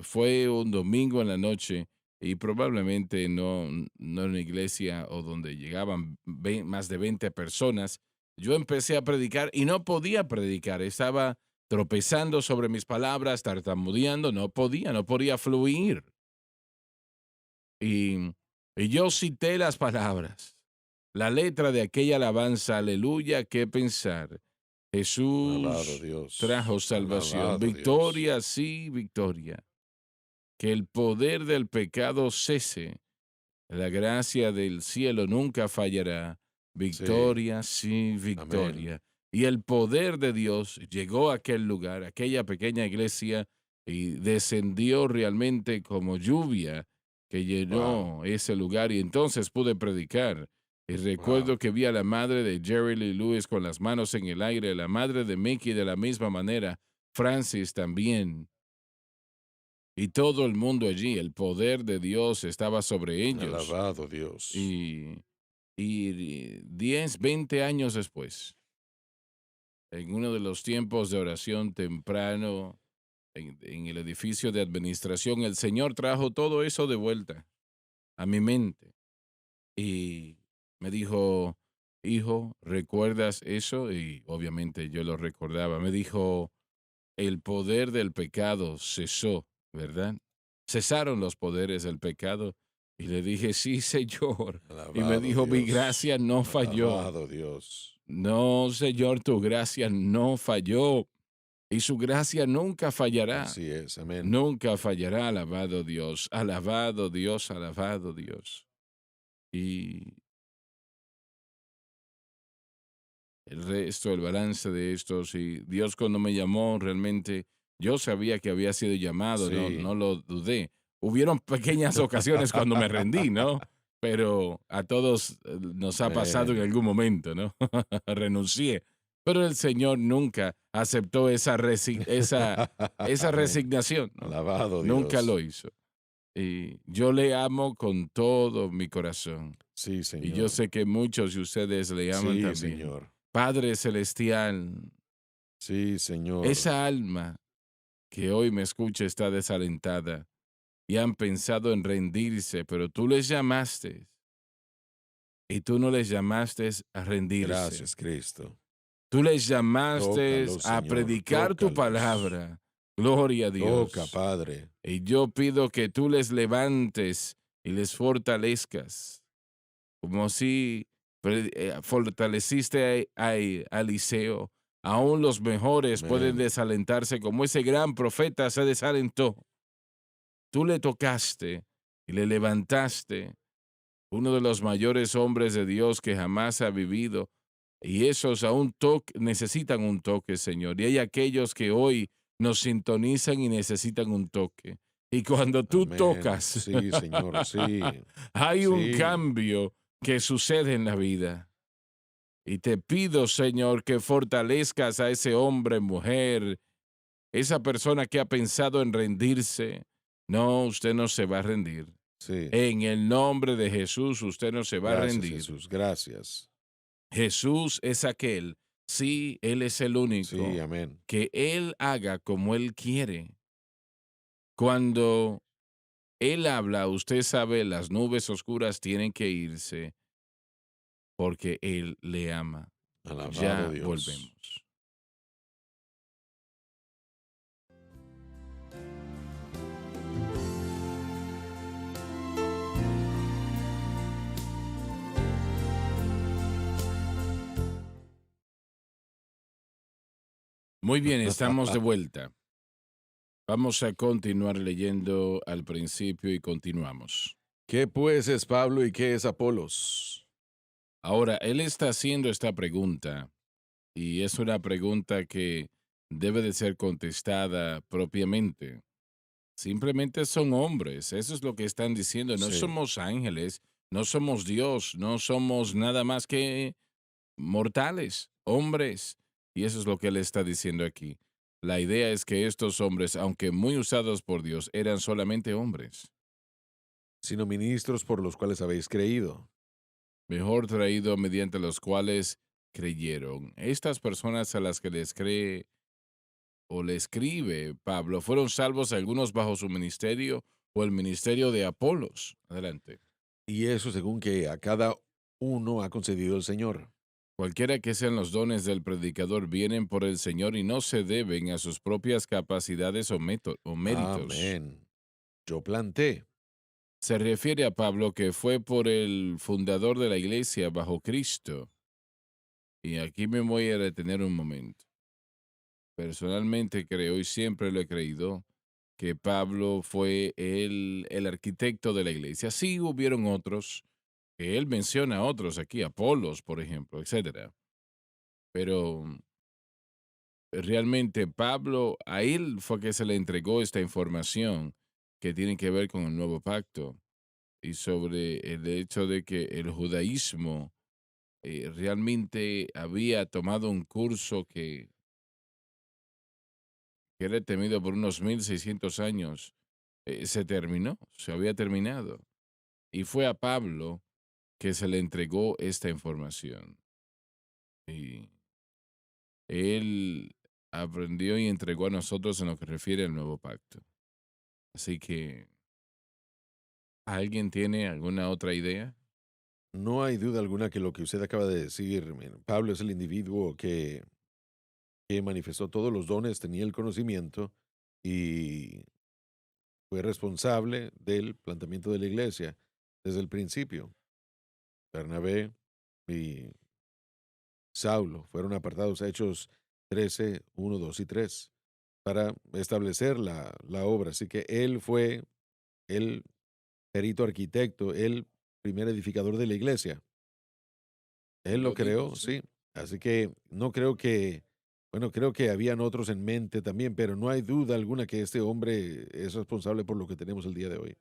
Fue un domingo en la noche y probablemente no en una iglesia o donde llegaban más de 20 personas. Yo empecé a predicar y no podía predicar. Estaba tropezando sobre mis palabras, tartamudeando, no podía fluir. Y, y yo cité las palabras, la letra de aquella alabanza, aleluya, qué pensar. Alabado Jesús Dios. trajo salvación, Alabado Dios. victoria, sí, victoria. Que el poder del pecado cese, la gracia del cielo nunca fallará. Sí. Victoria, sí, Amén. victoria. Y el poder de Dios llegó a aquel lugar, aquella pequeña iglesia, y descendió realmente como lluvia que Wow. llenó ese lugar. Y entonces pude predicar. Y recuerdo Wow. que vi a la madre de Jerry Lee Lewis con las manos en el aire, la madre de Mickey de la misma manera, Francis también y todo el mundo allí, el poder de Dios estaba sobre ellos. Alabado Dios. Y, y 10, 20 años después, en uno de los tiempos de oración temprano, en el edificio de administración, el Señor trajo todo eso de vuelta a mi mente. Y me dijo, hijo, ¿recuerdas eso? Y obviamente yo lo recordaba. Me dijo, el poder del pecado cesó, ¿verdad? Cesaron los poderes del pecado. Y le dije, sí, Señor. Y me Alabado dijo, mi Dios. gracia no falló. Alabado Dios. No, Señor, tu gracia no falló. Y su gracia nunca fallará. Así es. Amén. Nunca fallará, alabado Dios, alabado Dios, alabado Dios. Y el resto, el balance de esto, si Dios cuando me llamó realmente, yo sabía que había sido llamado, no Sí. lo dudé. Hubieron pequeñas ocasiones cuando me rendí, ¿no? Pero a todos nos ha pasado en Amén. algún momento, ¿no? Renuncié. Pero el Señor nunca aceptó esa Amén. resignación, ¿no? Alabado Nunca lo Dios. hizo. Y yo le amo con todo mi corazón. Sí, Y yo Señor. sé que muchos de ustedes le aman Sí, también. Señor. Padre Celestial, Sí, Señor. esa alma que hoy me escucha está desalentada y han pensado en rendirse, pero tú les llamaste y tú no les llamaste a rendirse. Gracias, Cristo. Tú les llamaste Tócalos, a Señor. predicar tu Tócalos. palabra. Gloria a Toca, Dios. Padre. Y yo pido que tú les levantes y les fortalezcas, como si fortaleciste a Eliseo. Aún los mejores pueden Amén. desalentarse, como ese gran profeta se desalentó. Tú le tocaste y le levantaste, uno de los mayores hombres de Dios que jamás ha vivido. Y esos aún necesitan un toque, Señor. Y hay aquellos que hoy nos sintonizan y necesitan un toque. Y cuando tú Amén. tocas, Sí, Señor. Sí. hay un Sí. cambio que sucede en la vida. Y te pido, Señor, que fortalezcas a ese hombre, mujer, esa persona que ha pensado en rendirse. No, usted no se va a rendir. Sí. En el nombre de Jesús, usted no se va a Gracias, rendir. Jesús. Gracias. Jesús es aquel, sí, Él es el Sí, único, amén. que Él haga como Él quiere. Cuando Él habla, usted sabe, las nubes oscuras tienen que irse porque Él le ama. Alabado Ya Dios. volvemos. Muy bien, estamos de vuelta. Vamos a continuar leyendo al principio y continuamos. ¿Qué pues es Pablo y qué es Apolos? Ahora, él está haciendo esta pregunta y es una pregunta que debe de ser contestada propiamente. Simplemente son hombres, eso es lo que están diciendo. No Sí. somos ángeles, no somos Dios, no somos nada más que mortales, hombres. Y eso es lo que él está diciendo aquí. La idea es que estos hombres, aunque muy usados por Dios, eran solamente hombres. sino ministros por los cuales habéis creído. Mejor traído mediante los cuales creyeron. Estas personas a las que les cree o le escribe Pablo fueron salvos algunos bajo su ministerio o el ministerio de Apolos. Adelante. Y eso según que a cada uno ha concedido el Señor. Cualquiera que sean los dones del predicador vienen por el Señor y no se deben a sus propias capacidades o méritos. Amén. Yo planté. Se refiere a Pablo que fue por el fundador de la iglesia bajo Cristo. Y aquí me voy a detener un momento. Personalmente creo y siempre lo he creído que Pablo fue el arquitecto de la iglesia. Sí hubieron otros, que él menciona a otros aquí, Apolos, por ejemplo, etcétera. Pero realmente Pablo, a él fue que se le entregó esta información que tiene que ver con el nuevo pacto y sobre el hecho de que el judaísmo realmente había tomado un curso que era temido por unos 1600 años, se terminó, se había terminado. Y fue a Pablo que se le entregó esta información. Y él aprendió y entregó a nosotros en lo que refiere al nuevo pacto. Así que, ¿alguien tiene alguna otra idea? No hay duda alguna que lo que usted acaba de decir, miren, Pablo es el individuo que manifestó todos los dones, tenía el conocimiento y fue responsable del planteamiento de la iglesia desde el principio. Bernabé y Saulo fueron apartados, Hechos 13, 1, 2 y 3, para establecer la obra. Así que él fue el perito arquitecto, el primer edificador de la iglesia. Él lo Lo dijo, creó, sí. sí. Así que no creo que, bueno, creo que habían otros en mente también, pero no hay duda alguna que este hombre es responsable por lo que tenemos el día de hoy.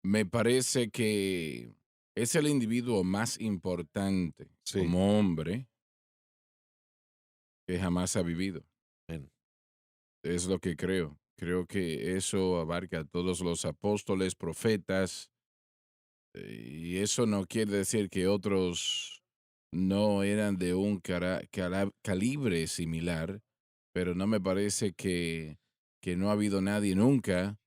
Me parece que es el individuo más importante Sí, como hombre que jamás ha vivido. amén. Es lo que creo. Creo que eso abarca a todos los apóstoles, profetas, y eso no quiere decir que otros no eran de un calibre similar, pero no me parece que no ha habido nadie nunca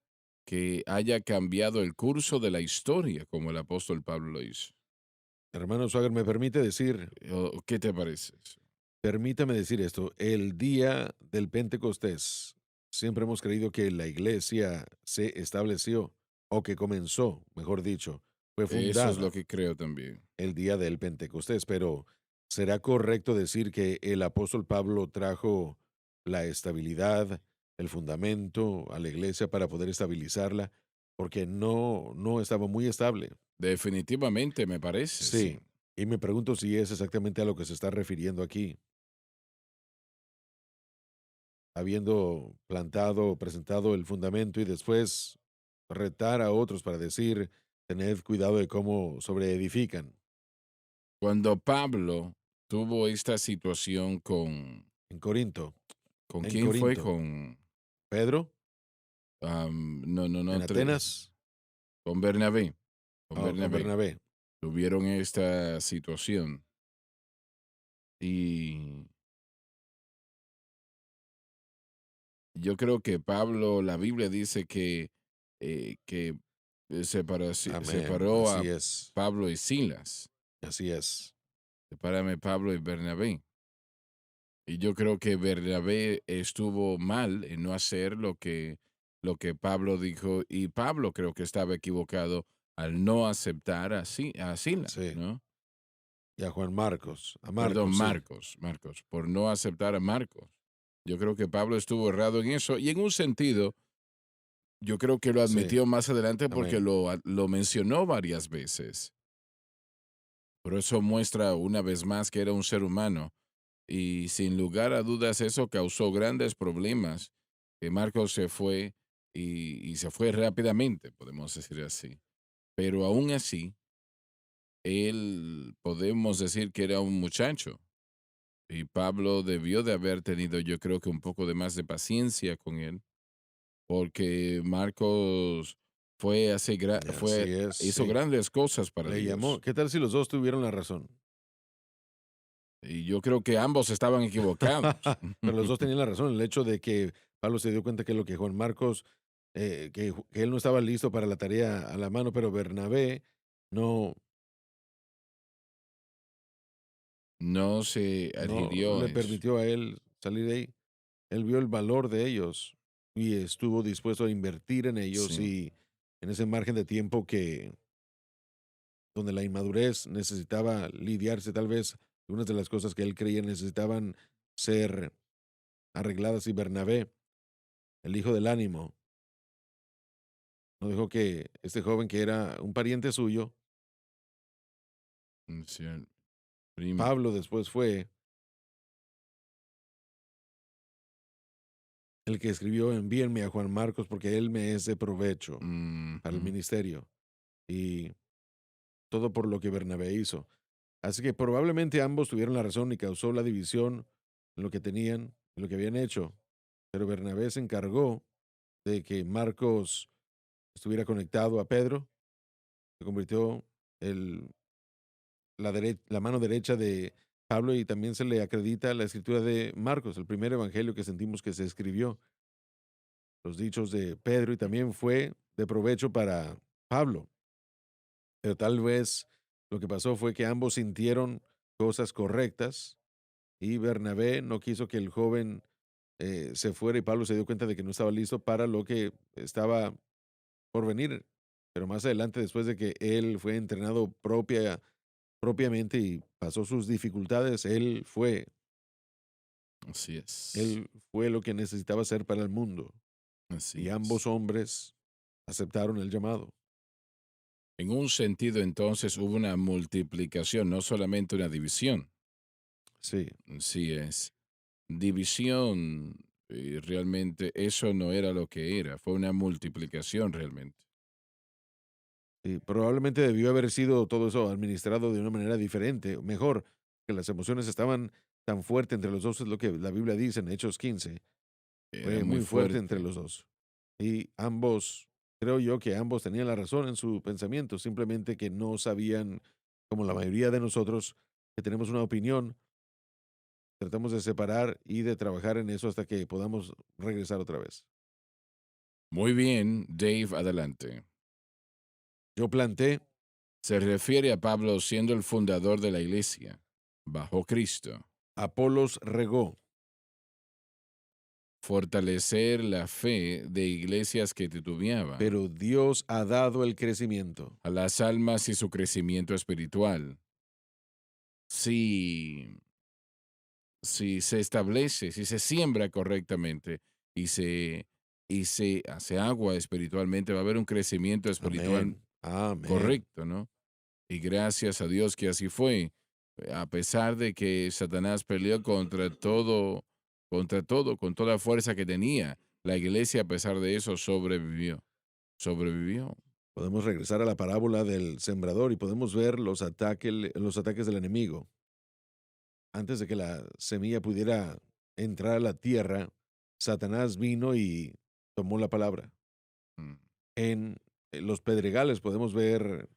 que haya cambiado el curso de la historia como el apóstol Pablo lo hizo. Hermano Swagger, me permite decir, ¿Qué te parece eso? permítame decir esto, el día del Pentecostés, siempre hemos creído que la iglesia se estableció, o que comenzó, mejor dicho, fue Eso es lo fundada que creo también. el día del Pentecostés, pero ¿será correcto decir que el apóstol Pablo trajo la estabilidad, el fundamento a la iglesia para poder estabilizarla? Porque no estaba muy estable. Definitivamente me parece, sí. Sí, y me pregunto si es exactamente a lo que se está refiriendo aquí, habiendo plantado, presentado el fundamento y después retar a otros para decir, tened cuidado de cómo sobreedifican. Cuando Pablo tuvo esta situación En Corinto, ¿con en quién fue? Corinto, Con, Pedro, no, no, no, en Atenas, con Bernabé, con con Bernabé. Bernabé. Tuvieron esta situación y yo creo que Pablo, la Biblia dice que Amén. separó a Así es. Pablo y Silas. Así es. Sepárame Pablo y Bernabé. Y yo creo que Bernabé estuvo mal en no hacer lo que Pablo dijo, y Pablo creo que estaba equivocado al no aceptar a Silas, Sí. ¿no? Y a Juan Marcos. A Perdón, Marcos, sí. Marcos, por no aceptar a Marcos. Yo creo que Pablo estuvo errado en eso, y en un sentido, yo creo que lo Sí. admitió más adelante porque Amén. lo mencionó varias veces. Pero eso muestra una vez más que era un ser humano. Y sin lugar a dudas eso causó grandes problemas, que Marcos se fue y se fue rápidamente, podemos decir así. Pero aún así, él podemos decir que era un muchacho Y Pablo debió de haber tenido, yo creo que un poco de más de paciencia con él, porque Marcos Así es, hizo sí. grandes cosas para Le llamó. Dios. ¿Qué tal si los dos tuvieron la razón? Y yo creo que ambos estaban equivocados. Pero los dos tenían la razón. El hecho de que Pablo se dio cuenta que lo que Juan Marcos, que él no estaba listo para la tarea a la mano, pero Bernabé no, No se no adhirió le a eso. permitió a él salir de ahí. Él vio el valor de ellos y estuvo dispuesto a invertir en ellos Sí, y en ese margen de tiempo que donde la inmadurez necesitaba lidiarse tal vez unas de las cosas que él creía necesitaban ser arregladas y Bernabé, el hijo del ánimo, no dejó que este joven que era un pariente suyo, sí, primo. Pablo después fue el que escribió envíenme a Juan Marcos porque él me es de provecho para el Ujú. ministerio y todo por lo que Bernabé hizo. Así que probablemente ambos tuvieron la razón y causó la división en lo que tenían, en lo que habían hecho. Pero Bernabé se encargó de que Marcos estuviera conectado a Pedro, se convirtió el, la mano derecha de Pablo y también se le acredita la escritura de Marcos, el primer evangelio que sentimos que se escribió, los dichos de Pedro y también fue de provecho para Pablo. Pero tal vez lo que pasó fue que ambos sintieron cosas correctas y Bernabé no quiso que el joven se fuera y Pablo se dio cuenta de que no estaba listo para lo que estaba por venir. Pero más adelante, después de que él fue entrenado propiamente y pasó sus dificultades, Así es. él fue lo que necesitaba ser para el mundo. Así Y es. ambos hombres aceptaron el llamado. En un sentido, entonces, hubo una multiplicación, no solamente una división. Sí, Sí es. División, realmente eso no era lo que era, fue una multiplicación realmente. y probablemente debió haber sido todo eso administrado de una manera diferente, mejor, que las emociones estaban tan fuertes entre los dos, es lo que la Biblia dice en Hechos 15. Era Fue muy muy fuerte entre fuerte. los dos. Y ambos, creo yo que ambos tenían la razón en su pensamiento, simplemente que no sabían, como la mayoría de nosotros, que tenemos una opinión, tratamos de separar y de trabajar en eso hasta que podamos regresar otra vez. Muy bien, Dave, adelante. Yo planté, Se refiere a Pablo siendo el fundador de la iglesia, bajo Cristo. Apolos regó, Fortalecer la fe de iglesias que titubeaban, pero Dios ha dado el crecimiento. a las almas y su crecimiento espiritual. Si, si se establece, si se siembra correctamente y se hace agua espiritualmente, va a haber un crecimiento espiritual Amén, amén. correcto, ¿no? Y gracias a Dios que así fue. A pesar de que Satanás peleó con toda fuerza que tenía, la iglesia a pesar de eso sobrevivió. Sobrevivió. Podemos regresar a la parábola del sembrador y podemos ver los ataques del enemigo. Antes de que la semilla pudiera entrar a la tierra, Satanás vino y tomó la palabra. Mm, En los pedregales podemos ver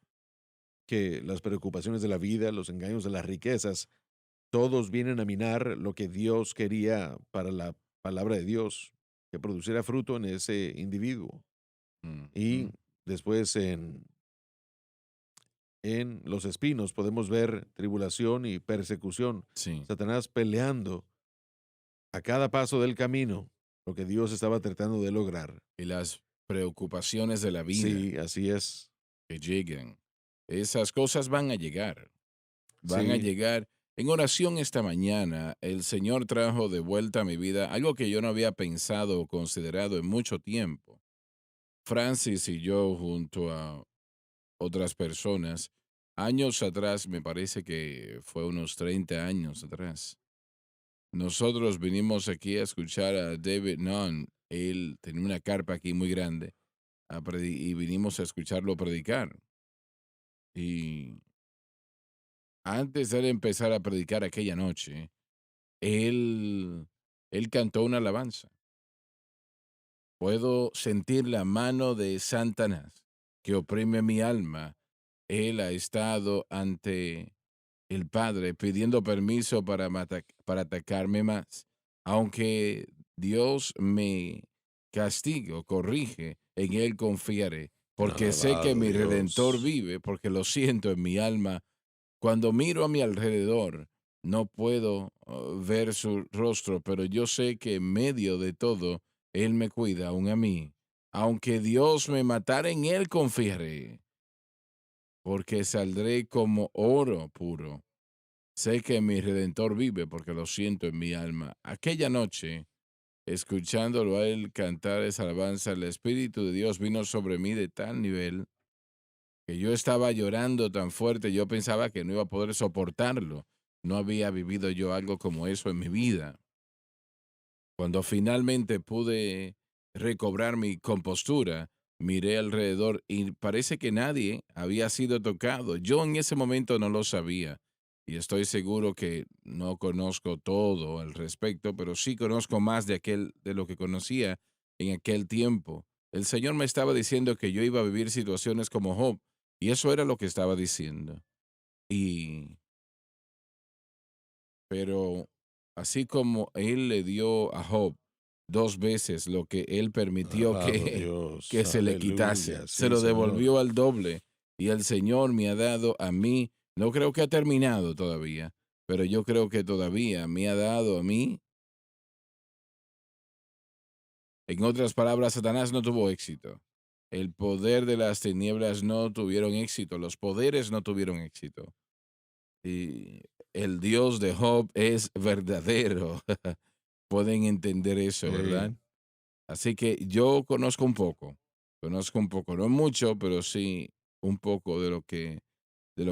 que las preocupaciones de la vida, los engaños de las riquezas, todos vienen a minar lo que Dios quería para la palabra de Dios, que produciera fruto en ese individuo. Y mm. después en los espinos podemos ver tribulación y persecución. Sí. Satanás peleando a cada paso del camino lo que Dios estaba tratando de lograr. Y las preocupaciones de la vida Sí, así es. que llegan, esas cosas van a llegar. Van a Sí, llegar. En oración esta mañana, el Señor trajo de vuelta a mi vida algo que yo no había pensado o considerado en mucho tiempo. Francis y yo, junto a otras personas, años atrás, me parece que fue unos 30 años atrás, nosotros vinimos aquí a escuchar a David Nunn. Él tenía una carpa aquí muy grande y vinimos a escucharlo predicar. Y antes de él empezar a predicar aquella noche, él, él cantó una alabanza. Puedo sentir la mano de Satanás que oprime mi alma. Él ha estado ante el Padre pidiendo permiso para atacarme más. Aunque Dios me castigue o corrige, en Él confiaré, porque sé que Alabado mi Redentor Dios. vive, porque lo siento en mi alma. Cuando miro a mi alrededor, no puedo ver su rostro, pero yo sé que en medio de todo, Él me cuida aún a mí. Aunque Dios me matara, en Él confiaré, porque saldré como oro puro. Sé que mi Redentor vive porque lo siento en mi alma. Aquella noche, escuchándolo a él cantar esa alabanza, el Espíritu de Dios vino sobre mí de tal nivel que yo estaba llorando tan fuerte, yo pensaba que no iba a poder soportarlo. No había vivido yo algo como eso en mi vida. Cuando finalmente pude recobrar mi compostura, miré alrededor y parece que nadie había sido tocado. Yo en ese momento no lo sabía y estoy seguro que no conozco todo al respecto, pero sí conozco más de lo que conocía en aquel tiempo. El Señor me estaba diciendo que yo iba a vivir situaciones como Job y eso era lo que estaba diciendo. Y pero así como él le dio a Job 2 veces lo que él permitió Alabado que Dios. que se le quitase, Aleluya. se Sí, lo Señor. devolvió al doble, y el Señor me ha dado a mí, no creo que ha terminado todavía, pero yo creo que todavía me ha dado a mí, en otras palabras, Satanás no tuvo éxito. El poder de las tinieblas no tuvieron éxito, los poderes no tuvieron éxito. Y el Dios de Job es verdadero. Pueden entender eso, ¿verdad? Sí. Así que yo conozco un poco, no mucho, pero sí un poco de lo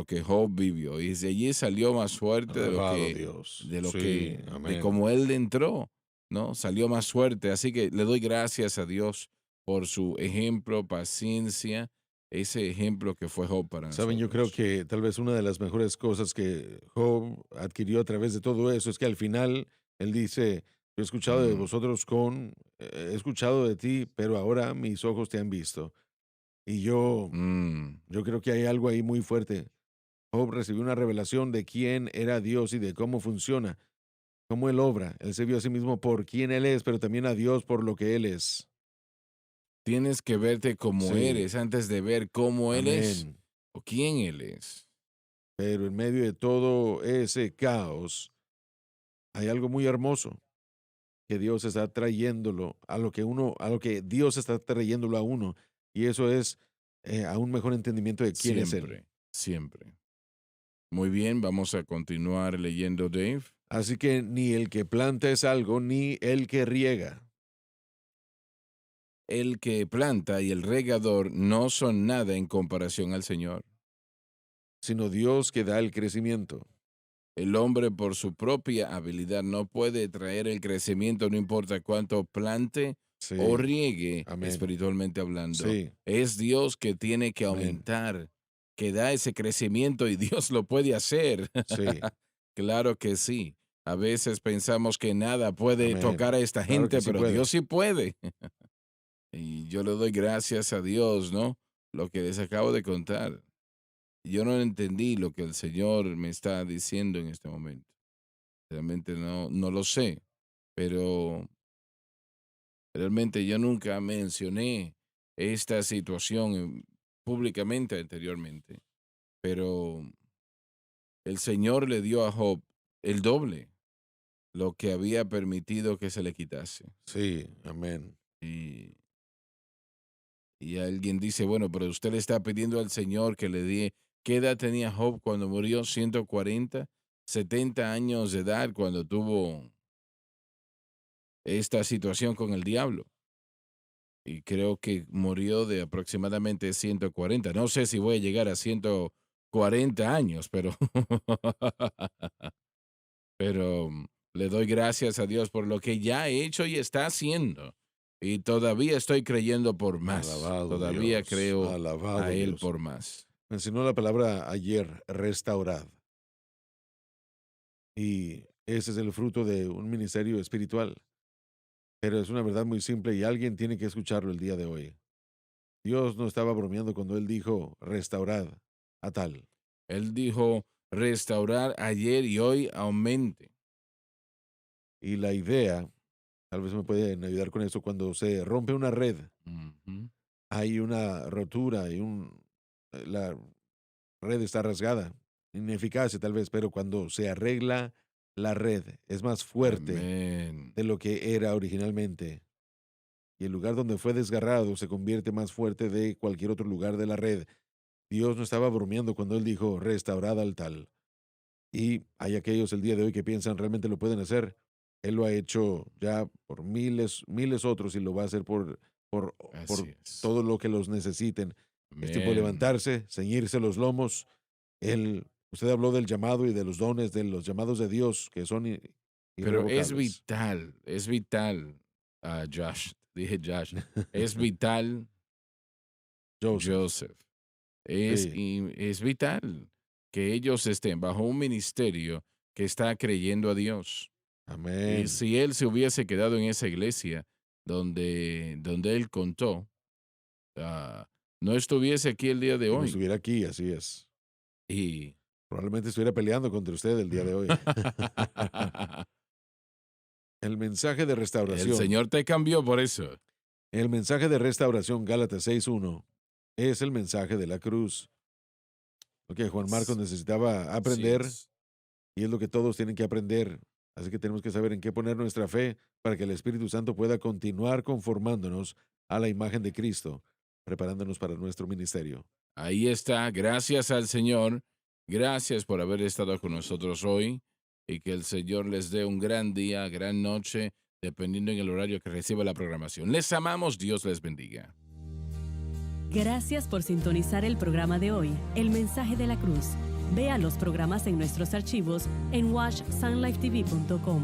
que Job vivió. Y de allí salió más fuerte Alabado Dios. Sí. de Amén. cómo él entró, ¿no? Salió más fuerte. Así que le doy gracias a Dios por su ejemplo, paciencia, ese ejemplo que fue Job para Saben, yo creo nosotros. que tal vez una de las mejores cosas que Job adquirió a través de todo eso es que al final él dice, yo he escuchado de Mm, vosotros he escuchado de ti, pero ahora mis ojos te han visto. Y mm. yo creo que hay algo ahí muy fuerte. Job recibió una revelación de quién era Dios y de cómo funciona, cómo él obra. Él se vio a sí mismo por quién él es, pero también a Dios por lo que él es. Tienes que verte como Sí, eres antes de ver cómo él es amén. o quién él es. Pero en medio de todo ese caos, hay algo muy hermoso que Dios está trayéndolo a lo que Dios está trayéndolo a uno. Y eso es a un mejor entendimiento de quién es Él. Siempre, siempre. Muy bien, vamos a continuar leyendo, Dave. Así que ni el que planta es algo, ni el que riega, El que planta y el regador no son nada en comparación al Señor. sino Dios que da el crecimiento. El hombre por su propia habilidad no puede traer el crecimiento, no importa cuánto plante o Sí, riegue, amén. espiritualmente hablando. Sí, Es Dios que tiene que amén. aumentar, que da ese crecimiento y Dios lo puede hacer. Sí, Claro que sí. A veces pensamos que nada puede tocar amén. a esta Claro que gente, sí pero Dios puede. sí puede. Y yo le doy gracias a Dios, ¿no? Lo que les acabo de contar. Yo no entendí lo que el Señor me está diciendo en este momento. Realmente no lo sé, pero realmente yo nunca mencioné esta situación públicamente anteriormente, pero el Señor le dio a Job el doble lo que había permitido que se le quitase. Sí, amén. Y, y alguien dice, bueno, pero usted le está pidiendo al Señor que le dé, ¿qué edad tenía Job cuando murió? 140, 70 años de edad cuando tuvo esta situación con el diablo. Y creo que murió de aproximadamente 140. No sé si voy a llegar a 140 años, pero, pero le doy gracias a Dios por lo que ya ha hecho y está haciendo. Y todavía estoy creyendo por más. Todavía creo a Alabado Él Dios. por más. Mencionó la palabra ayer, restaurad. Y Ese es el fruto de un ministerio espiritual. Pero es una verdad muy simple y alguien tiene que escucharlo el día de hoy. Dios no estaba bromeando cuando Él dijo, restaurad a tal. Él dijo, restaurar ayer y hoy aumente. Y la idea, tal vez me pueden ayudar con eso, cuando se rompe una red, Ujú. hay una rotura y la red está rasgada, ineficacia tal vez, pero cuando se arregla la red es más fuerte Amén. de lo que era originalmente. Y el lugar donde fue desgarrado se convierte más fuerte de cualquier otro lugar de la red. Dios no estaba bromeando cuando Él dijo, restaurad al tal. Y hay aquellos el día de hoy que piensan realmente lo pueden hacer. Él lo ha hecho ya por miles, miles otros y lo va a hacer por Así es. todo lo que los necesiten. Es tiempo de Amén. levantarse, ceñirse los lomos. Usted habló del llamado y de los dones, de los llamados de Dios que son Pero irrevocables. es vital, Josh, dije Josh, es vital, Joseph, Joseph, sí, es vital que ellos estén bajo un ministerio que está creyendo a Dios. Y amén. si él se hubiese quedado en esa iglesia donde él contó, ah, no estuviese aquí el día de Y no hoy. estuviera aquí, así es. Y Probablemente estuviera peleando contra usted el día de hoy. El mensaje de el restauración. Señor te cambió por eso. El mensaje de restauración, Gálatas 6:1, es el mensaje de la cruz. Lo que Juan Marcos S- necesitaba Así aprender es. y es lo que todos tienen que aprender. Así que tenemos que saber en qué poner nuestra fe para que el Espíritu Santo pueda continuar conformándonos a la imagen de Cristo, preparándonos para nuestro ministerio. Ahí está. Gracias al Señor. Gracias por haber estado con nosotros hoy y que el Señor les dé un gran día, gran noche, dependiendo en el horario que reciba la programación. Les amamos. Dios les bendiga. Gracias por sintonizar el programa de hoy, El Mensaje de la Cruz. Vea los programas en nuestros archivos en watchsunlifetv.com.